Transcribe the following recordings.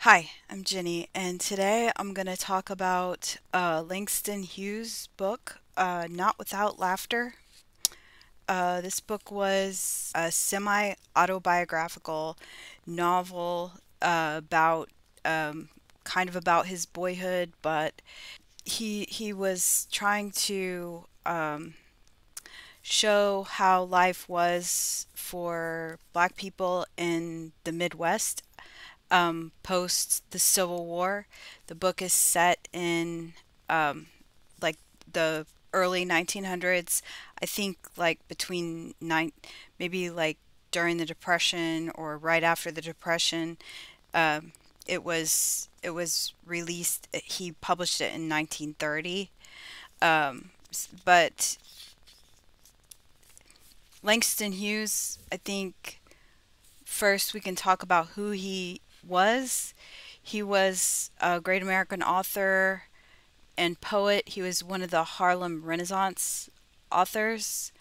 Hi, I'm Jenny, and today I'm going to talk about Langston Hughes' book, Not Without Laughter. This book was a semi-autobiographical novel about kind of about his boyhood, but he was trying to show how life was for Black people in the Midwest post the Civil War. The book is set in um, like the early 1900s. I think like maybe like during the Depression or right after the Depression. Um, it was released. He published it in 1930. But Langston Hughes, I think first we can talk about who he was. He was a great American author and poet. He was one of the Harlem Renaissance authors.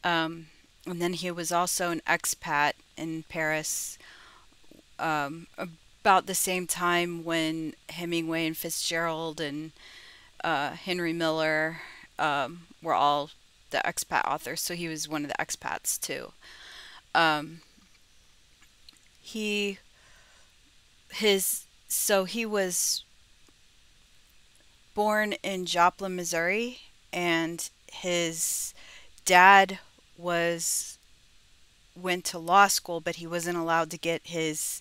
And then he was also an expat in Paris about the same time when Hemingway and Fitzgerald and Henry Miller were all the expat authors. So he was one of the expats too. Um, he he was born in Joplin, Missouri, and his dad was went to law school, but he wasn't allowed to get his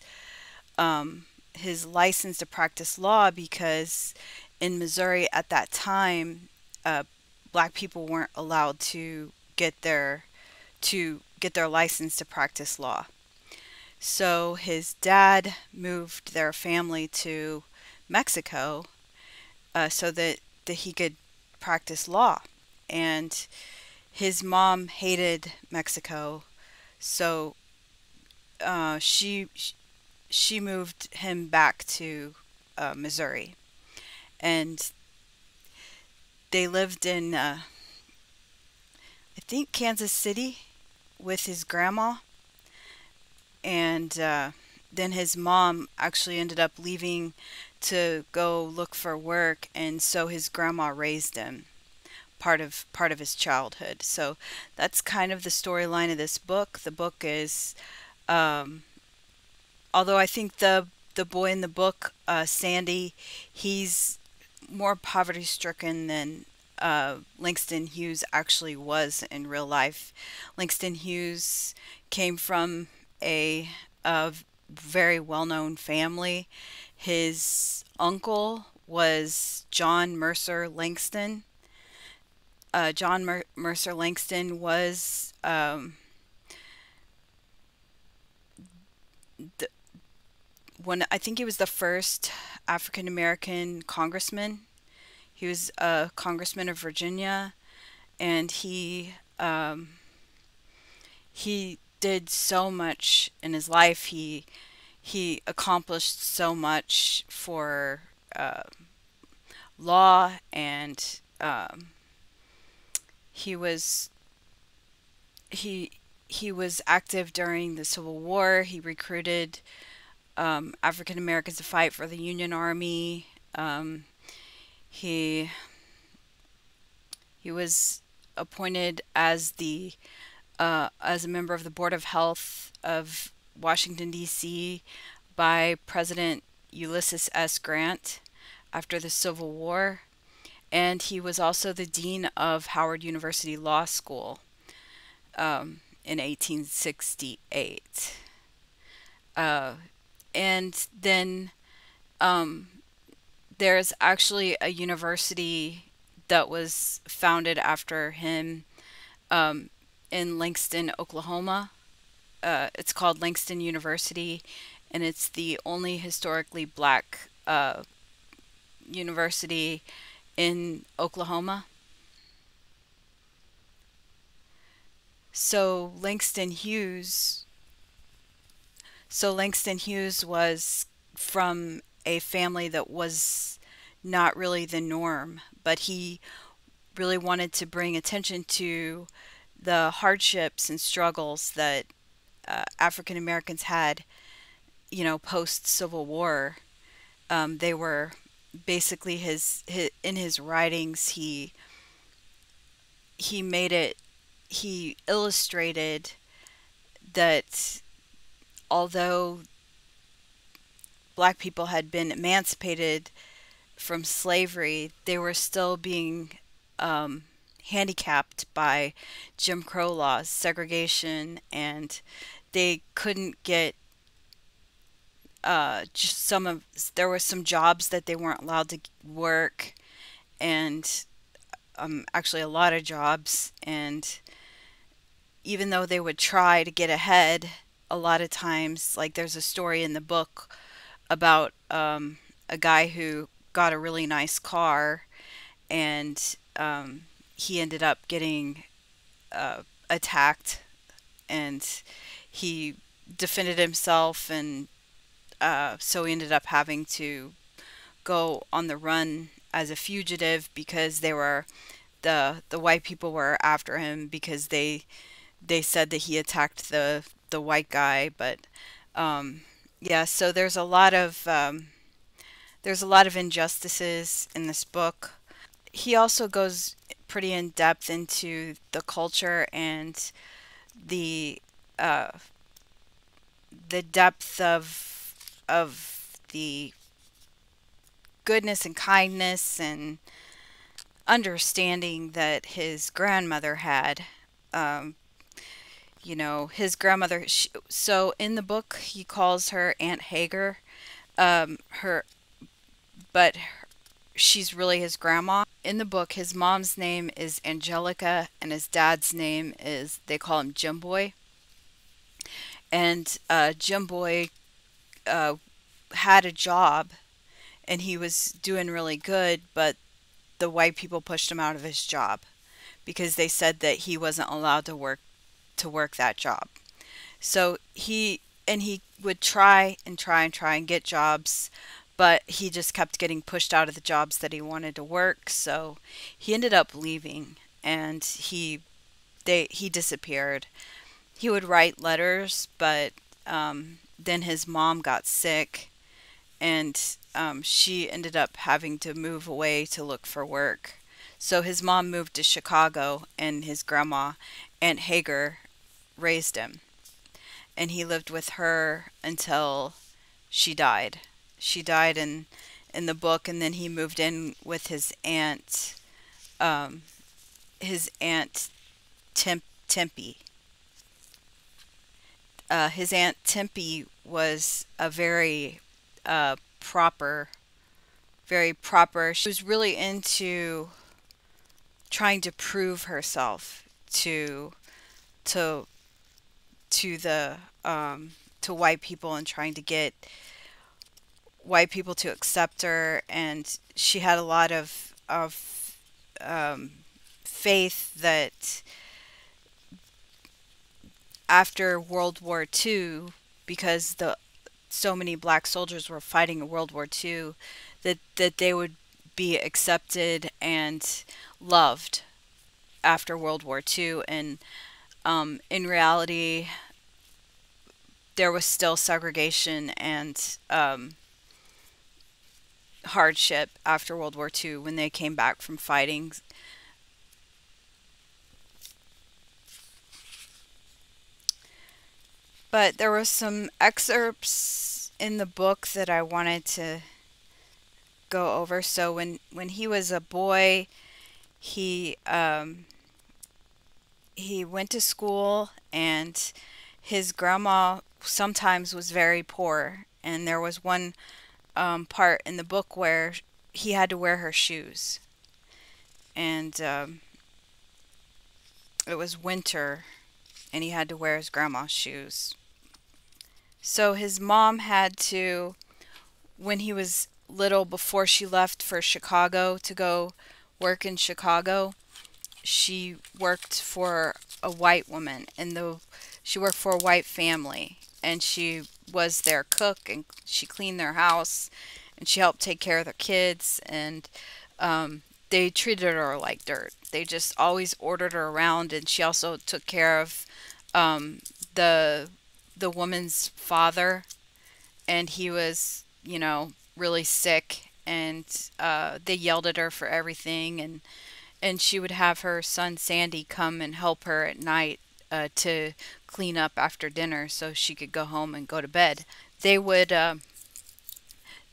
license to practice law because in Missouri at that time, uh, black people weren't allowed to get their license to practice law. So his dad moved their family to Mexico so that he could practice law. And his mom hated Mexico, so she moved him back to Missouri, and they lived in I think Kansas City with his grandma, and then his mom actually ended up leaving to go look for work, and so his grandma raised him part of his childhood. So that's kind of the storyline of this book. The book is um, although I think the boy in the book, Sandy, he's more poverty stricken than Langston Hughes actually was in real life. Langston Hughes came from a very well known family. His uncle was John Mercer Langston. John Mercer Langston was the, I think he was the first African American congressman. He was a congressman of Virginia, and he did so much in his life. He accomplished so much for uh, law, and he was he he was active during the Civil War. He recruited African Americans to fight for the Union Army. He he was appointed as a member of the Board of Health of Washington D.C. by President Ulysses S. Grant after the Civil War, and he was also the dean of Howard University Law School in 1868. Uh, and then um, there's actually a university that was founded after him um, in Langston, Oklahoma. It's called Langston University, and it's the only historically black university in Oklahoma. So Langston Hughes was from a family that was not really the norm, but he really wanted to bring attention to the hardships and struggles that African Americans had, post Civil War. They were basically in his writings. He made it. He illustrated that although black people had been emancipated from slavery, they were still being um, handicapped by Jim Crow laws, segregation, and they couldn't get just some of there were some jobs that they weren't allowed to work, and actually a lot of jobs. And even though they would try to get ahead, a lot of times, like there's a story in the book about a guy who got a really nice car, and he ended up getting attacked, and he defended himself, and so he ended up having to go on the run as a fugitive because the white people were after him because they said that he attacked the white guy. But um, yeah, so there's a lot of injustices in this book. He also goes pretty in depth into the culture and the uh, the depth of the goodness and kindness and understanding that his grandmother had. Um, his grandmother. So in the book, he calls her Aunt Hager. Her, but she's really his grandma. In the book, his mom's name is Angelica, and his dad's name is, they call him Jim Boy. And Jim Boy uh, had a job, and he was doing really good, but the white people pushed him out of his job because they said that he wasn't allowed to work that job. So he would try and try and try and get jobs, but he just kept getting pushed out of the jobs that he wanted to work. So he ended up leaving, and he disappeared. He would write letters, but then his mom got sick, and she ended up having to move away to look for work. So his mom moved to Chicago, and his grandma, Aunt Hager, raised him. And he lived with her until she died. She died in the book, and then he moved in with um, his aunt Tempe. His aunt Tempe was a proper, very proper. She was really into trying to prove herself to to to the to white people and trying to get white people to accept her. And she had a lot of faith that after World War II, because the so many black soldiers were fighting in World War II, that they would be accepted and loved after World War II. And in reality, there was still segregation and hardship after World War II when they came back from fighting. But there were some excerpts in the book that I wanted to go over. So when he was a boy, he he went to school, and his grandma sometimes was very poor. And there was one part in the book where he had to wear her shoes, and it was winter, and he had to wear his grandma's shoes. So his mom had to, when he was little, before she left for Chicago to go work in Chicago, she worked for a white woman, and she worked for a white family, and she was their cook, and she cleaned their house, and she helped take care of their kids. And they treated her like dirt. They just always ordered her around, and she also took care of um, the woman's father, and he was, really sick, and they yelled at her for everything, and she would have her son Sandy come and help her at night to clean up after dinner so she could go home and go to bed. They would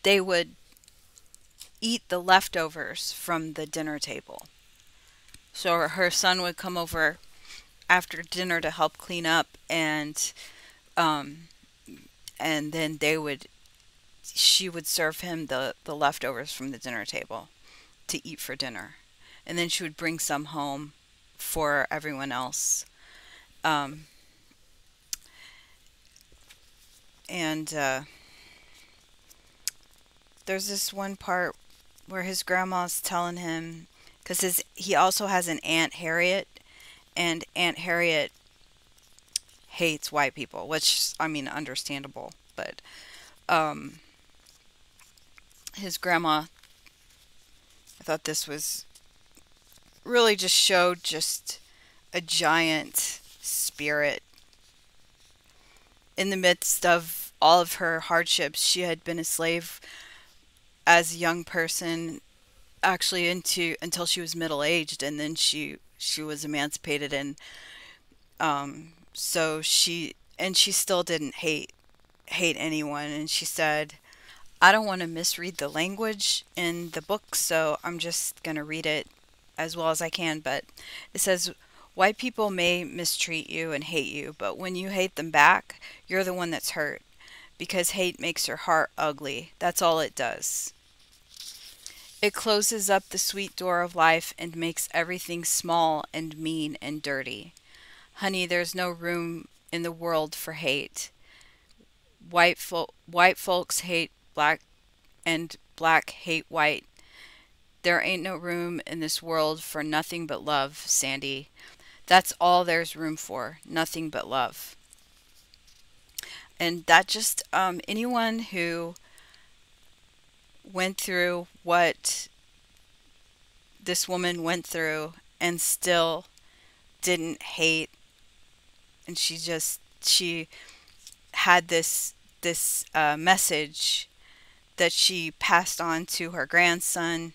they would eat the leftovers from the dinner table. So her son would come over after dinner to help clean up, um, and then she would serve him the leftovers from the dinner table to eat for dinner, and then she would bring some home for everyone else. Um, and there's this one part where his grandma's telling him, because he also has an Aunt Harriet, and Aunt Harriet hates white people, which I mean understandable, but um, his grandma, I thought this was really just showed just a giant spirit in the midst of all of her hardships. She had been a slave as a young person, actually into until she was middle aged, and then she was emancipated, and so she still didn't hate anyone. And she said, I don't want to misread the language in the book, so I'm just going to read it as well as I can. But it says, white people may mistreat you and hate you, but when you hate them back, you're the one that's hurt, because hate makes your heart ugly. That's all it does. It closes up the sweet door of life and makes everything small and mean and dirty. Honey, there's no room in the world for hate. White folks hate black, and black hate white. There ain't no room in this world for nothing but love, Sandy. That's all there's room for, nothing but love. And that just, anyone who went through what this woman went through and still didn't hate, and she had this message that she passed on to her grandson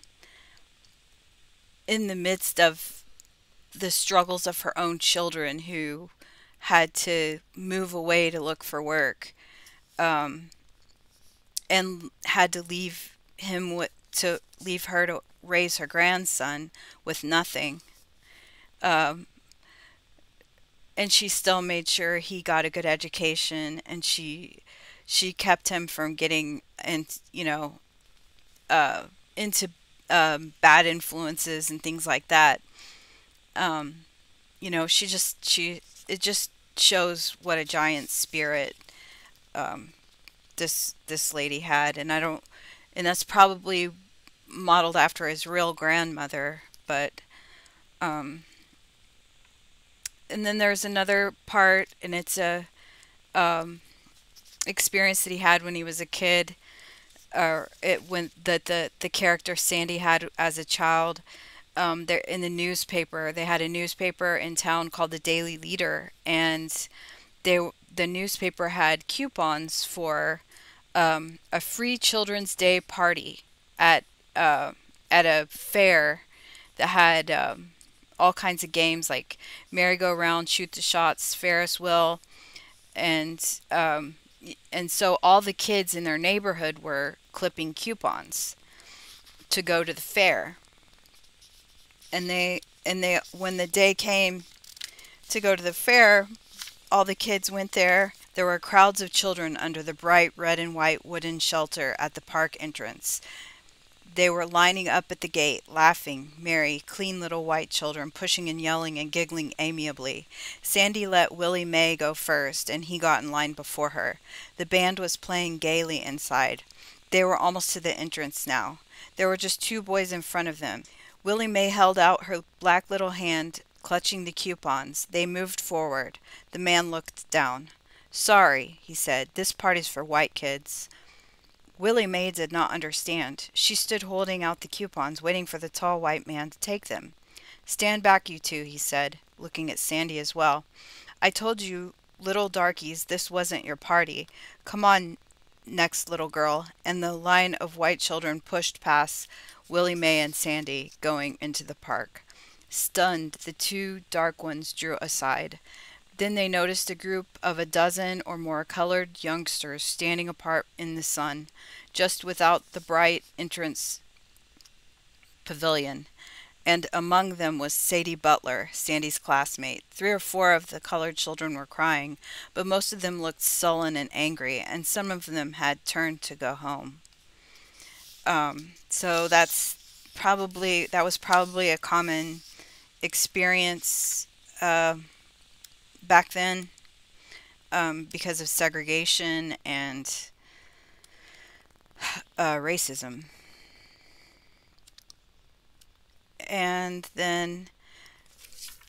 in the midst of the struggles of her own children who had to move away to look for work, um, and had to leave her to raise her grandson with nothing. Um, and she still made sure he got a good education, and she kept him from getting and uh, into bad influences and things like that. Um, she it just shows what a giant spirit um, this lady had, and I don't, and that's probably modeled after his real grandmother, but um, and then there's another part, and it's a um, experience that he had when he was a kid, or it when the character Sandy had as a child. There in the newspaper, they had a newspaper in town called the Daily Leader, and they the newspaper had coupons for a free Children's Day party at uh, at a fair that had all kinds of games like merry-go-round, shoot the shots, Ferris wheel, and and so all the kids in their neighborhood were clipping coupons to go to the fair. And they when the day came to go to the fair, all the kids went there. There were crowds of children under the bright red and white wooden shelter at the park entrance. They were lining up at the gate, laughing, merry, clean little white children, pushing and yelling and giggling amiably. Sandy let Willie Mae go first, and he got in line before her. The band was playing gaily inside. They were almost to the entrance now. There were just two boys in front of them. Willie Mae held out her black little hand, clutching the coupons. They moved forward. The man looked down. Sorry, he said. This party's for white kids. Willie Mae did not understand. She stood holding out the coupons, waiting for the tall white man to take them. Stand back, you two, he said, looking at Sandy as well. I told you little darkies this wasn't your party. Come on, next little girl, and the line of white children pushed past Willie Mae and Sandy going into the park. Stunned, the two dark ones drew aside. Then they noticed a group of a dozen or more colored youngsters standing apart in the sun, just without the bright entrance pavilion, and among them was Sadie Butler, Sandy's classmate. 3 or 4 of the colored children were crying, but most of them looked sullen and angry, and some of them had turned to go home. So that was probably a common experience back then, because of segregation and racism. And then,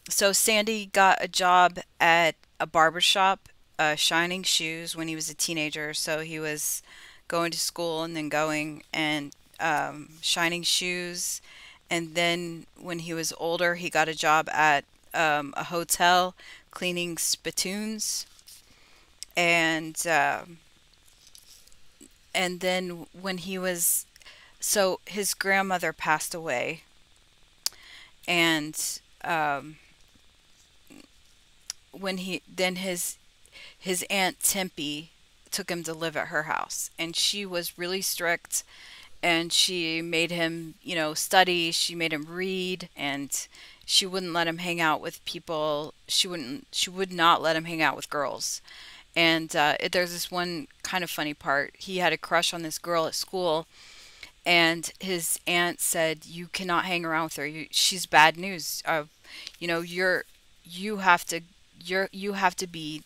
so Sandy got a job at a barber shop, Shining Shoes, when he was a teenager. So he was going to school and then going and Shining Shoes. And then when he was older, he got a job at a hotel cleaning spittoons. And and then when he was, so his grandmother passed away, and when he then his aunt Tempe took him to live at her house, and she was really strict, and she made him, study. She made him read, and she wouldn't let him hang out with people. She would not let him hang out with girls. And there's this one kind of funny part. He had a crush on this girl at school, and his aunt said, "You cannot hang around with her. She's bad news. You know, you have to you have to be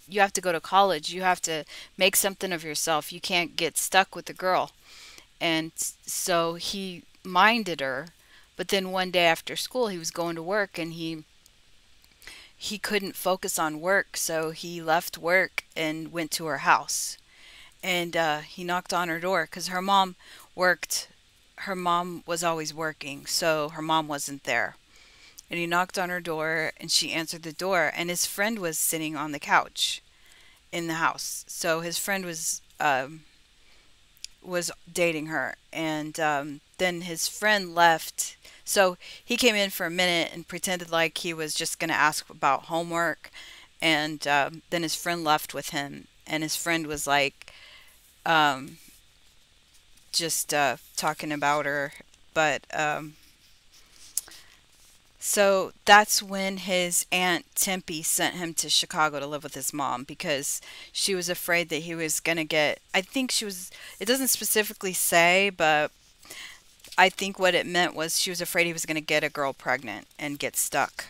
you have to go to college. You have to make something of yourself. You can't get stuck with the girl." And so he minded her, but then one day after school, he was going to work, and he couldn't focus on work, so he left work and went to her house. And he knocked on her door because worked. Her mom was always working, so her mom wasn't there. And he knocked on her door, and she answered the door, and his friend was sitting on the couch in the house. So his friend was dating her, and then his friend left. So he came in for a minute and pretended like he was just going to ask about homework, and then his friend left with him, and his friend was like, um, just talking about her. But so that's when his aunt Tempe sent him to Chicago to live with his mom, because she was afraid that he was going to get, I think she was, it doesn't specifically say, but I think what it meant was she was afraid he was going to get a girl pregnant and get stuck.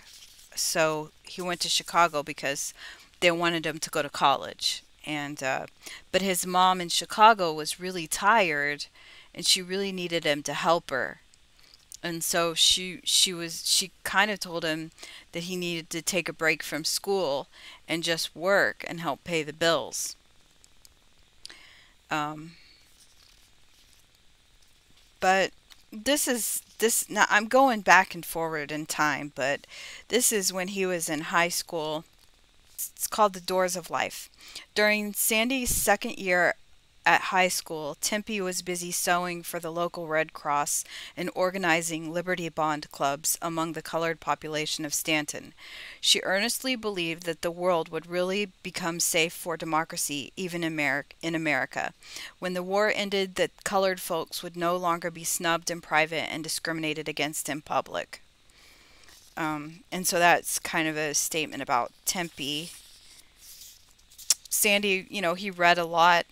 So he went to Chicago because they wanted him to go to college. And but his mom in Chicago was really tired, and she really needed him to help her. And so she kind of told him that he needed to take a break from school and just work and help pay the bills. Um, but this now I'm going back and forward in time, but this is when he was in high school. It's called The Doors of Life. During Sandy's second year at high school, Tempe was busy sewing for the local Red Cross and organizing Liberty Bond clubs among the colored population of Stanton. She earnestly believed that the world would really become safe for democracy, even in America. When the war ended, that colored folks would no longer be snubbed in private and discriminated against in public. And so that's kind of a statement about Tempe. Sandy, he read a lot.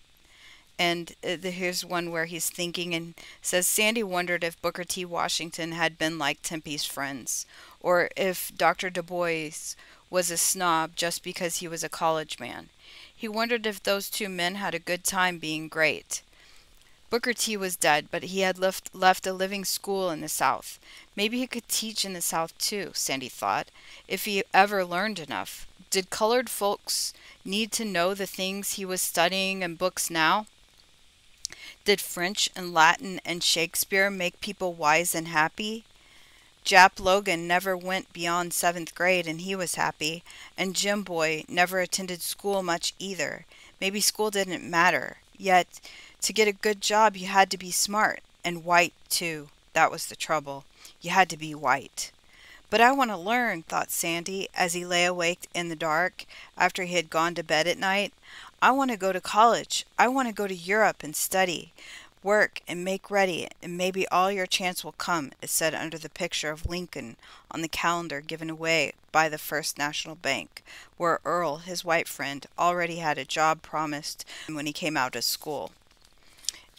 And here's one where he's thinking and says, Sandy wondered if Booker T. Washington had been like Tempe's friends, or if Dr. Du Bois was a snob just because he was a college man. He wondered if those two men had a good time being great. Booker T was dead, but he had left a living school in the South. Maybe he could teach in the South too, Sandy thought, if he ever learned enough. Did colored folks need to know the things he was studying in books now? Did French and Latin and Shakespeare make people wise and happy? Jap Logan never went beyond 7th grade and he was happy, and Jim Boy never attended school much either. Maybe school didn't matter. Yet, to get a good job, you had to be smart and white, too. That was the trouble. You had to be white. But I want to learn, thought Sandy as he lay awake in the dark after he had gone to bed at night. I want to go to college. I want to go to Europe and study, work, and make ready, and maybe all your chance will come, it said under the picture of Lincoln on the calendar given away by the First National Bank, where Earl, his white friend, already had a job promised when he came out of school.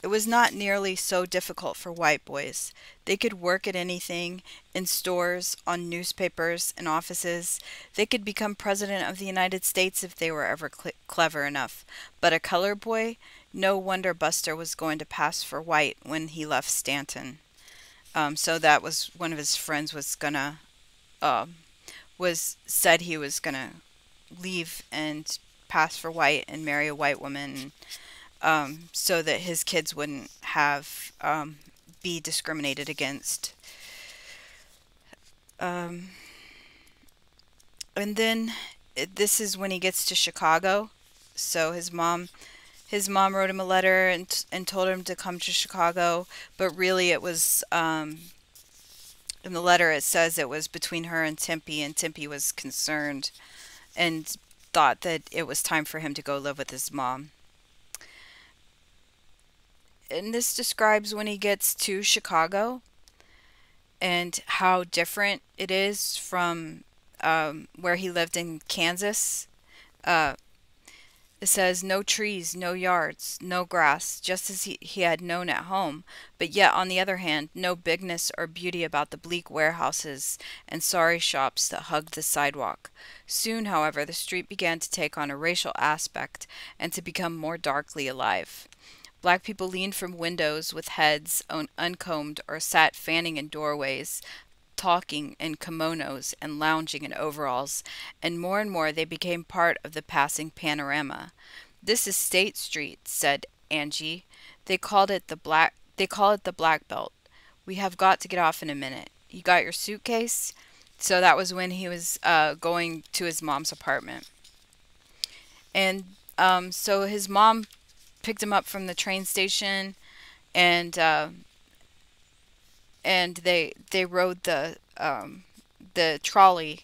It was not nearly so difficult for white boys. They could work at anything, in stores, on newspapers, in offices. They could become president of the United States if they were ever clever enough. But a colored boy? No wonder Buster was going to pass for white when he left Stanton. So that was one of his friends was gonna, was said he was gonna leave and pass for white and marry a white woman, so that his kids wouldn't have be discriminated against. Um, and then this is when he gets to Chicago. So his mom wrote him a letter and told him to come to Chicago, but really it was in the letter it says it was between her and Tempe was concerned and thought that it was time for him to go live with his mom. And this describes when he gets to Chicago and how different it is from where he lived in Kansas. Uh, it says, no trees, no yards, no grass, just as he had known at home, but yet, on the other hand, no bigness or beauty about the bleak warehouses and sorry shops that hugged the sidewalk. Soon, however, the street began to take on a racial aspect and to become more darkly alive. Black people leaned from windows with heads uncombed or sat fanning in doorways, talking in kimonos and lounging in overalls, and more they became part of the passing panorama. This is State Street, said Angie. They call it the Black Belt. We have got to get off in a minute. You got your suitcase? So that was when he was going to his mom's apartment. And so his mom picked him up from the train station, and they rode the trolley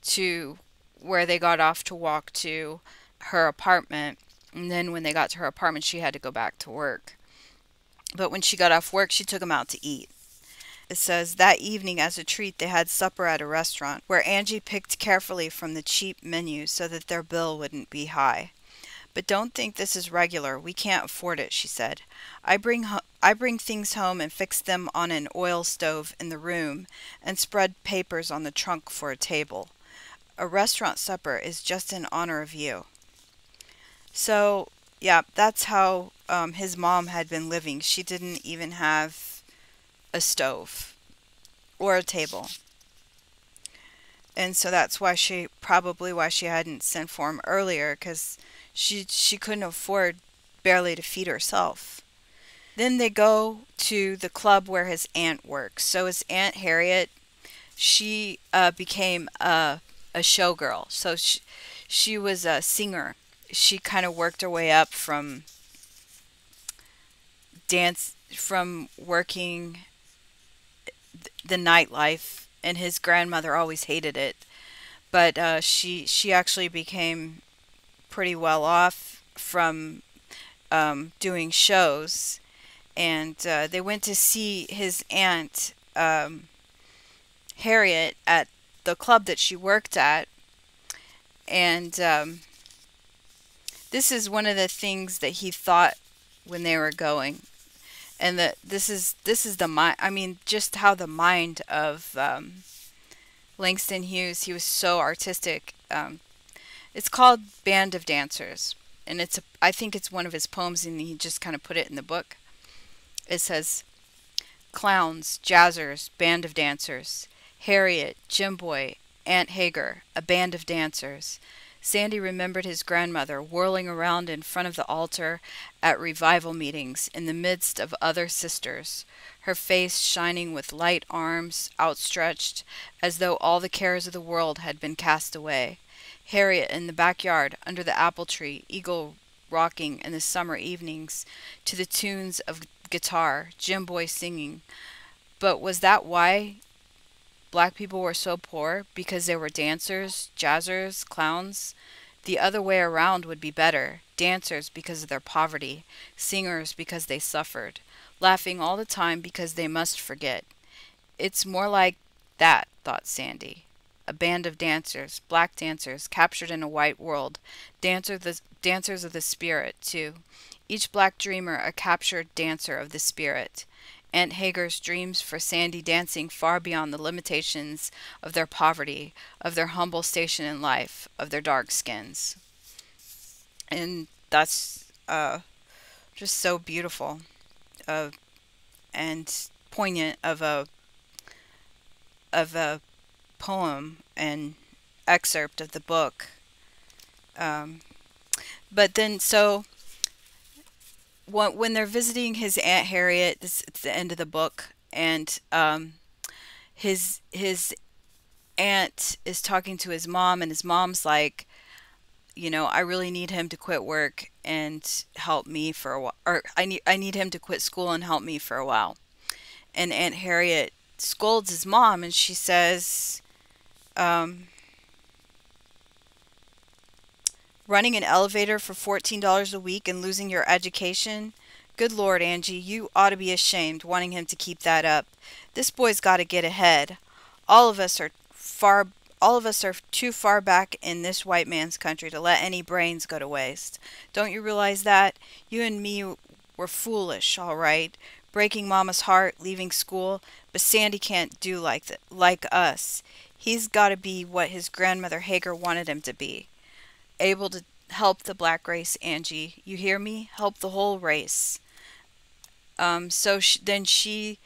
to where they got off to walk to her apartment. And then when they got to her apartment, she had to go back to work. But when she got off work, she took him out to eat. It says, that evening, as a treat, they had supper at a restaurant, where Angie picked carefully from the cheap menu so that their bill wouldn't be high. But don't think this is regular. We can't afford it, she said. I bring things home and fix them on an oil stove in the room and spread papers on the trunk for a table. A restaurant supper is just in honor of you. So, yeah, that's how his mom had been living. She didn't even have a stove or a table. And so that's why she hadn't sent for him earlier, because she couldn't afford barely to feed herself. Then they go to the club where his aunt works. So his aunt Harriet, she became a showgirl. So she was a singer. She kind of worked her way up from working the nightlife, and his grandmother always hated it. But she actually became pretty well off from doing shows, and they went to see his aunt Harriet at the club that she worked at, and this is one of the things that he thought when they were going, and that this is the mind. I mean, just how the mind of Langston Hughes. He was so artistic. It's called Band of Dancers, and I think it's one of his poems, and he just kind of put it in the book. It says, clowns, jazzers, band of dancers. Harriet, Jim Boy, Aunt Hagar, a band of dancers. Sandy remembered his grandmother whirling around in front of the altar at revival meetings in the midst of other sisters, her face shining with light arms outstretched as though all the cares of the world had been cast away. Harriet in the backyard under the apple tree, rocking in the summer evenings to the tunes of guitar, Jim Boy singing. But was that why black people were so poor? Because they were dancers, jazzers, clowns? The other way around would be better. Dancers because of their poverty, singers because they suffered, laughing all the time because they must forget. It's more like that, thought Sandy. A band of dancers, black dancers, captured in a white world. Dancers of the spirit, too. Each black dreamer a captured dancer of the spirit. Aunt Hagar's dreams for Sandy dancing far beyond the limitations of their poverty, of their humble station in life, of their dark skins. And that's just so beautiful uh, and poignant of a poem and excerpt of the book. Um, but then, so when they're visiting his Aunt Harriet, this it's the end of the book, and his aunt is talking to his mom, and his mom's like, I really need him to quit work and help me for a while, or I need him to quit school and help me for a while. And Aunt Harriet scolds his mom, and she says, um, running an elevator for $14 a week and losing your education? Good Lord, Angie, you ought to be ashamed wanting him to keep that up. This boy's got to get ahead. All of us are far all of us are too far back in this white man's country to let any brains go to waste. Don't you realize that? You and me were foolish, all right, breaking Mama's heart, leaving school, but Sandy can't do like us. He's got to be what his grandmother Hagar wanted him to be, able to help the black race, Angie. You hear me? Help the whole race. Then she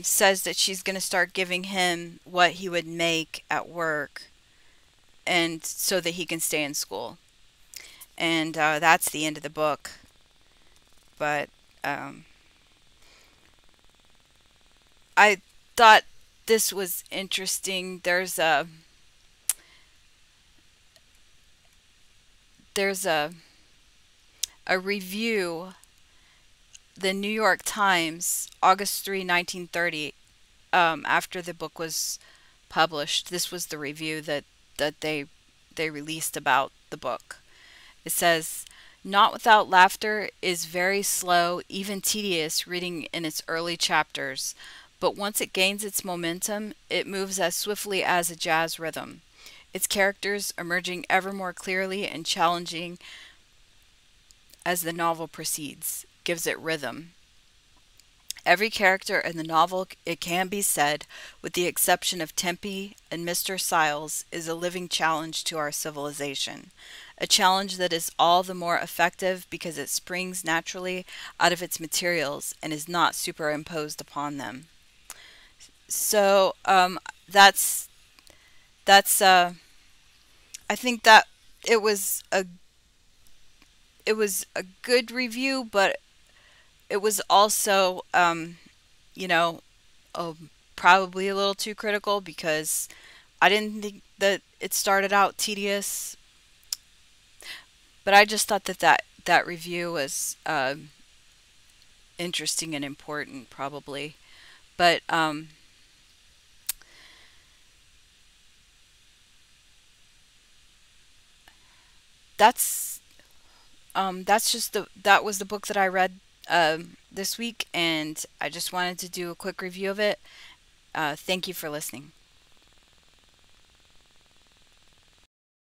says that she's going to start giving him what he would make at work, and so that he can stay in school. And that's the end of the book. But I thought this was interesting. There's a review, the New York Times, August 3, 1930, after the book was published. This was the review that they released about the book. It says, "Not Without Laughter is very slow, even tedious reading in its early chapters, but once it gains its momentum, it moves as swiftly as a jazz rhythm, its characters emerging ever more clearly and challenging as the novel proceeds, gives it rhythm. Every character in the novel, it can be said, with the exception of Tempe and Mr. Siles, is a living challenge to our civilization. A challenge that is all the more effective because it springs naturally out of its materials and is not superimposed upon them." So that's I think that it was a it was a good review, but it was also you know probably a little too critical, because I didn't think that it started out tedious, but I just thought that review was interesting and important, probably. But that's just that was the book that I read this week, and I just wanted to do a quick review of it. Thank you for listening.